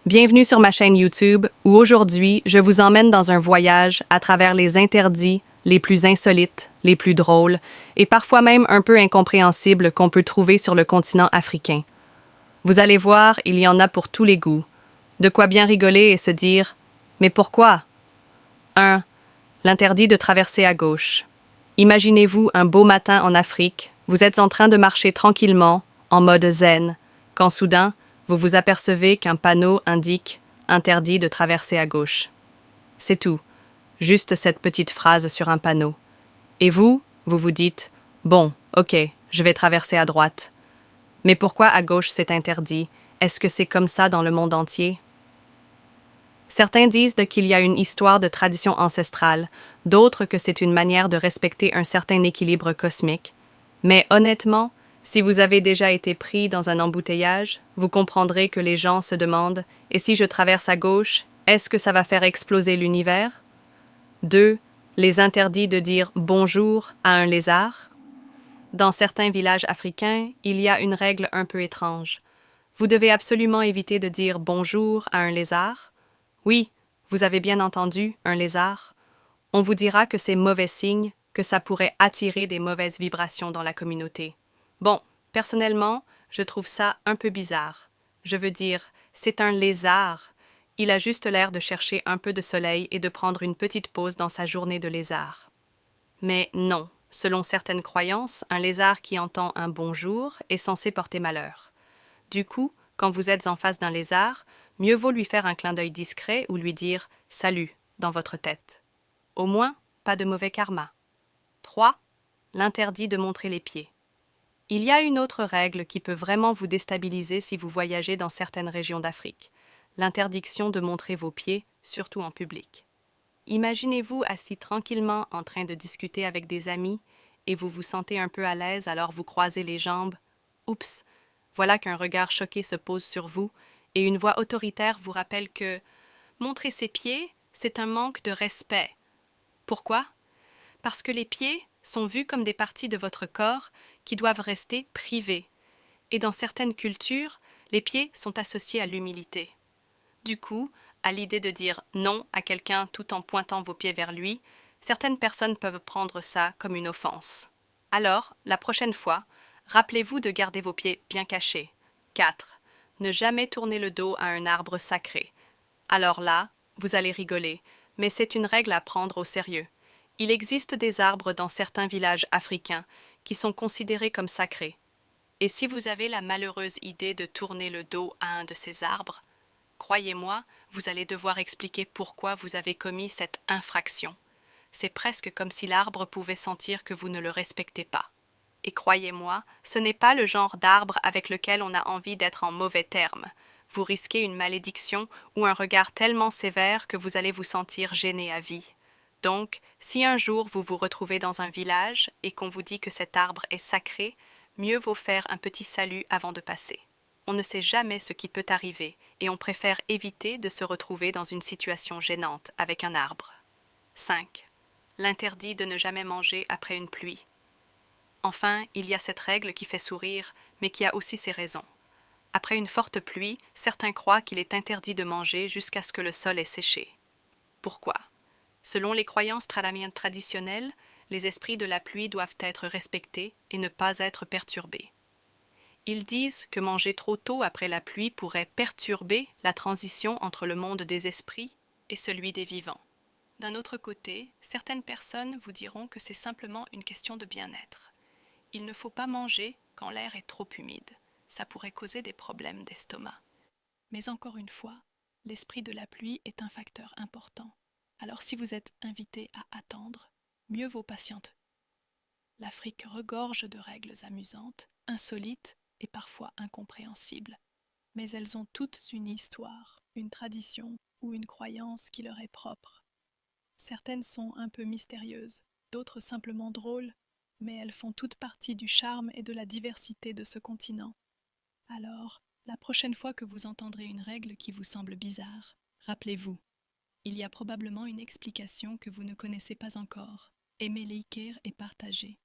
Bienvenue sur ma chaîne YouTube où aujourd'hui je vous emmène dans un voyage à travers les interdits les plus insolites, les plus drôles et parfois même un peu incompréhensibles qu'on peut trouver sur le continent africain. Vous allez voir, il y en a pour tous les goûts. De quoi bien rigoler et se dire « Mais pourquoi ?» 1. L'interdit de traverser à gauche. Imaginez-vous un beau matin en Afrique, vous êtes en train de marcher tranquillement, en mode zen, quand soudain, vous vous apercevez qu'un panneau indique « Interdit de traverser à gauche ». C'est tout, juste cette petite phrase sur un panneau. Et vous vous dites « Bon, ok, je vais traverser à droite ». Mais pourquoi à gauche c'est interdit? Est-ce que c'est comme ça dans le monde entier? Certains disent qu'il y a une histoire de tradition ancestrale, d'autres que c'est une manière de respecter un certain équilibre cosmique. Mais honnêtement, si vous avez déjà été pris dans un embouteillage, vous comprendrez que les gens se demandent « Et si je traverse à gauche, est-ce que ça va faire exploser l'univers ?» 2. Les interdits de dire « bonjour » à un lézard. Dans certains villages africains, il y a une règle un peu étrange. Vous devez absolument éviter de dire « bonjour » à un lézard. Oui, vous avez bien entendu, un lézard. On vous dira que c'est mauvais signe, que ça pourrait attirer des mauvaises vibrations dans la communauté. Bon, personnellement, je trouve ça un peu bizarre. Je veux dire, c'est un lézard. Il a juste l'air de chercher un peu de soleil et de prendre une petite pause dans sa journée de lézard. Mais non, selon certaines croyances, un lézard qui entend un bonjour est censé porter malheur. Du coup, quand vous êtes en face d'un lézard, mieux vaut lui faire un clin d'œil discret ou lui dire « salut » dans votre tête. Au moins, pas de mauvais karma. 3. L'interdit de montrer les pieds. Il y a une autre règle qui peut vraiment vous déstabiliser si vous voyagez dans certaines régions d'Afrique. L'interdiction de montrer vos pieds, surtout en public. Imaginez-vous assis tranquillement en train de discuter avec des amis et vous vous sentez un peu à l'aise alors vous croisez les jambes. Oups! Voilà qu'un regard choqué se pose sur vous et une voix autoritaire vous rappelle que montrer ses pieds, c'est un manque de respect. Pourquoi? Parce que les pieds sont vus comme des parties de votre corps qui doivent rester privées. Et dans certaines cultures, les pieds sont associés à l'humilité. Du coup, à l'idée de dire non à quelqu'un tout en pointant vos pieds vers lui, certaines personnes peuvent prendre ça comme une offense. Alors, la prochaine fois, rappelez-vous de garder vos pieds bien cachés. 4. Ne jamais tourner le dos à un arbre sacré. Alors là, vous allez rigoler, mais c'est une règle à prendre au sérieux. Il existe des arbres dans certains villages africains qui sont considérés comme sacrés. Et si vous avez la malheureuse idée de tourner le dos à un de ces arbres, croyez-moi, vous allez devoir expliquer pourquoi vous avez commis cette infraction. C'est presque comme si l'arbre pouvait sentir que vous ne le respectez pas. Et croyez-moi, ce n'est pas le genre d'arbre avec lequel on a envie d'être en mauvais termes. Vous risquez une malédiction ou un regard tellement sévère que vous allez vous sentir gêné à vie. Donc, si un jour vous vous retrouvez dans un village et qu'on vous dit que cet arbre est sacré, mieux vaut faire un petit salut avant de passer. On ne sait jamais ce qui peut arriver et on préfère éviter de se retrouver dans une situation gênante avec un arbre. 5. L'interdit de ne jamais manger après une pluie. Enfin, il y a cette règle qui fait sourire, mais qui a aussi ses raisons. Après une forte pluie, certains croient qu'il est interdit de manger jusqu'à ce que le sol ait séché. Pourquoi? Selon les croyances tradamiennes traditionnelles, les esprits de la pluie doivent être respectés et ne pas être perturbés. Ils disent que manger trop tôt après la pluie pourrait perturber la transition entre le monde des esprits et celui des vivants. D'un autre côté, certaines personnes vous diront que c'est simplement une question de bien-être. Il ne faut pas manger quand l'air est trop humide. Ça pourrait causer des problèmes d'estomac. Mais encore une fois, l'esprit de la pluie est un facteur important. Alors si vous êtes invité à attendre, mieux vaut patienter. L'Afrique regorge de règles amusantes, insolites et parfois incompréhensibles. Mais elles ont toutes une histoire, une tradition ou une croyance qui leur est propre. Certaines sont un peu mystérieuses, d'autres simplement drôles, mais elles font toutes partie du charme et de la diversité de ce continent. Alors, la prochaine fois que vous entendrez une règle qui vous semble bizarre, rappelez-vous, il y a probablement une explication que vous ne connaissez pas encore. Aimez, liker et partager.